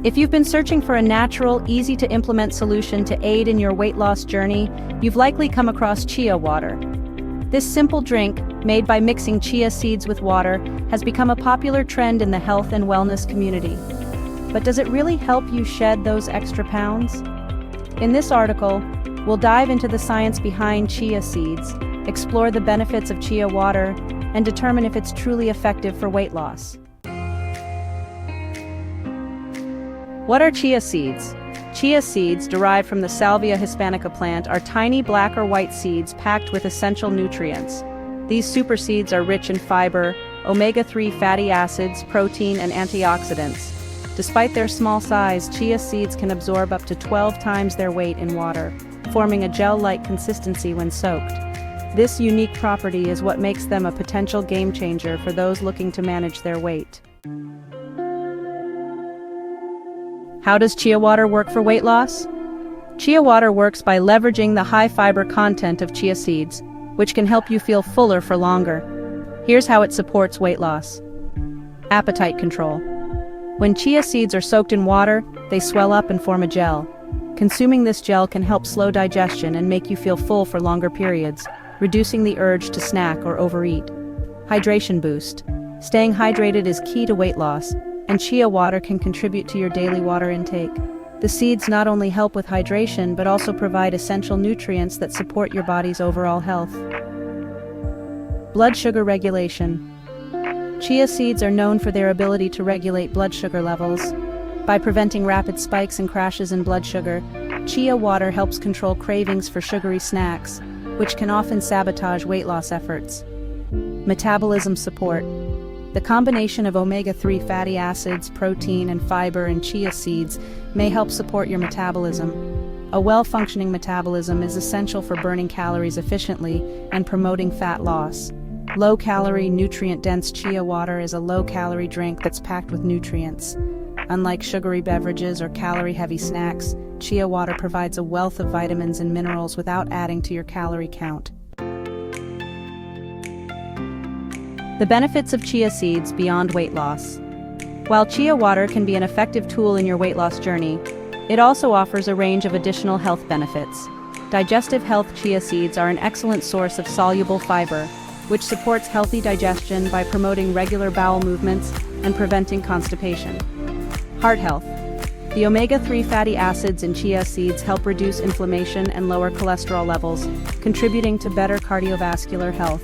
If you've been searching for a natural, easy-to-implement solution to aid in your weight loss journey, you've likely come across chia water. This simple drink, made by mixing chia seeds with water, has become a popular trend in the health and wellness community. But does it really help you shed those extra pounds? In this article, we'll dive into the science behind chia seeds, explore the benefits of chia water, and determine if it's truly effective for weight loss. What are chia seeds? Chia seeds, derived from the Salvia hispanica plant, are tiny black or white seeds packed with essential nutrients. These super seeds are rich in fiber, omega-3 fatty acids, protein, and antioxidants. Despite their small size, chia seeds can absorb up to 12 times their weight in water, forming a gel-like consistency when soaked. This unique property is what makes them a potential game changer for those looking to manage their weight. How does chia water work for weight loss? Chia water works by leveraging the high fiber content of chia seeds, which can help you feel fuller for longer. Here's how it supports weight loss. Appetite control. When chia seeds are soaked in water, they swell up and form a gel. Consuming this gel can help slow digestion and make you feel full for longer periods, reducing the urge to snack or overeat. Hydration boost. Staying hydrated is key to weight loss, and chia water can contribute to your daily water intake. The seeds not only help with hydration but also provide essential nutrients that support your body's overall health. Blood sugar regulation. Chia seeds are known for their ability to regulate blood sugar levels. By preventing rapid spikes and crashes in blood sugar, chia water helps control cravings for sugary snacks, which can often sabotage weight loss efforts. Metabolism support. The combination of omega-3 fatty acids, protein, and fiber in chia seeds may help support your metabolism. A well-functioning metabolism is essential for burning calories efficiently and promoting fat loss. Low-calorie, nutrient-dense chia water is a low-calorie drink that's packed with nutrients. Unlike sugary beverages or calorie-heavy snacks, chia water provides a wealth of vitamins and minerals without adding to your calorie count. The benefits of chia seeds beyond weight loss. While chia water can be an effective tool in your weight loss journey, it also offers a range of additional health benefits. Digestive health. Chia seeds are an excellent source of soluble fiber, which supports healthy digestion by promoting regular bowel movements and preventing constipation. Heart health. The omega-3 fatty acids in chia seeds help reduce inflammation and lower cholesterol levels, contributing to better cardiovascular health.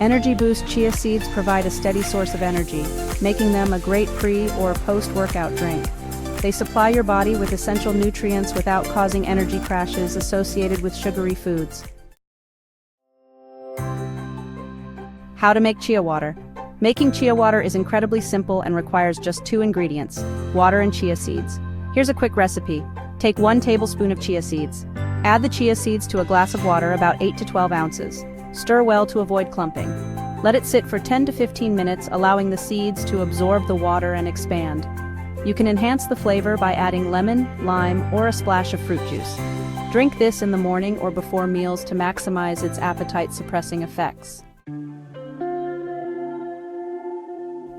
Energy boost. Chia seeds provide a steady source of energy, making them a great pre- or post-workout drink. They supply your body with essential nutrients without causing energy crashes associated with sugary foods. How to make chia water. Making chia water is incredibly simple and requires just 2 ingredients: water and chia seeds. Here's a quick recipe. Take 1 tablespoon of chia seeds. Add the chia seeds to a glass of water, about 8 to 12 ounces. Stir well to avoid clumping. Let it sit for 10 to 15 minutes, allowing the seeds to absorb the water and expand. You can enhance the flavor by adding lemon, lime, or a splash of fruit juice. Drink this in the morning or before meals to maximize its appetite-suppressing effects.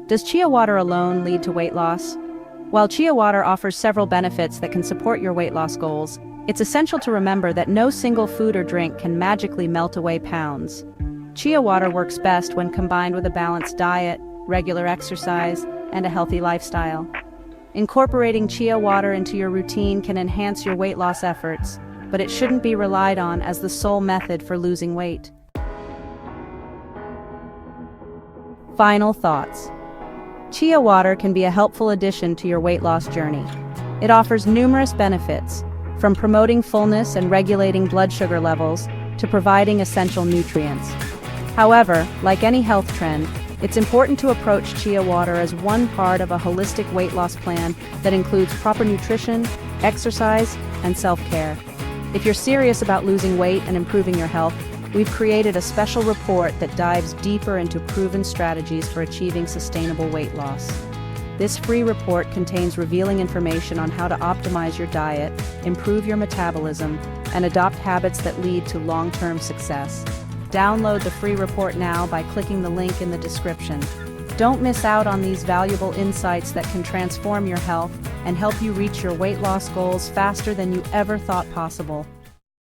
Does chia water alone lead to weight loss? While chia water offers several benefits that can support your weight loss goals, it's essential to remember that no single food or drink can magically melt away pounds. Chia water works best when combined with a balanced diet, regular exercise, and a healthy lifestyle. Incorporating chia water into your routine can enhance your weight loss efforts, but it shouldn't be relied on as the sole method for losing weight. Final thoughts. Chia water can be a helpful addition to your weight loss journey. It offers numerous benefits, from promoting fullness and regulating blood sugar levels to providing essential nutrients. However, like any health trend, it's important to approach chia water as one part of a holistic weight loss plan that includes proper nutrition, exercise, and self-care. If you're serious about losing weight and improving your health, we've created a special report that dives deeper into proven strategies for achieving sustainable weight loss. This free report contains revealing information on how to optimize your diet, improve your metabolism, and adopt habits that lead to long-term success. Download the free report now by clicking the link in the description. Don't miss out on these valuable insights that can transform your health, and help you reach your weight loss goals faster than you ever thought possible.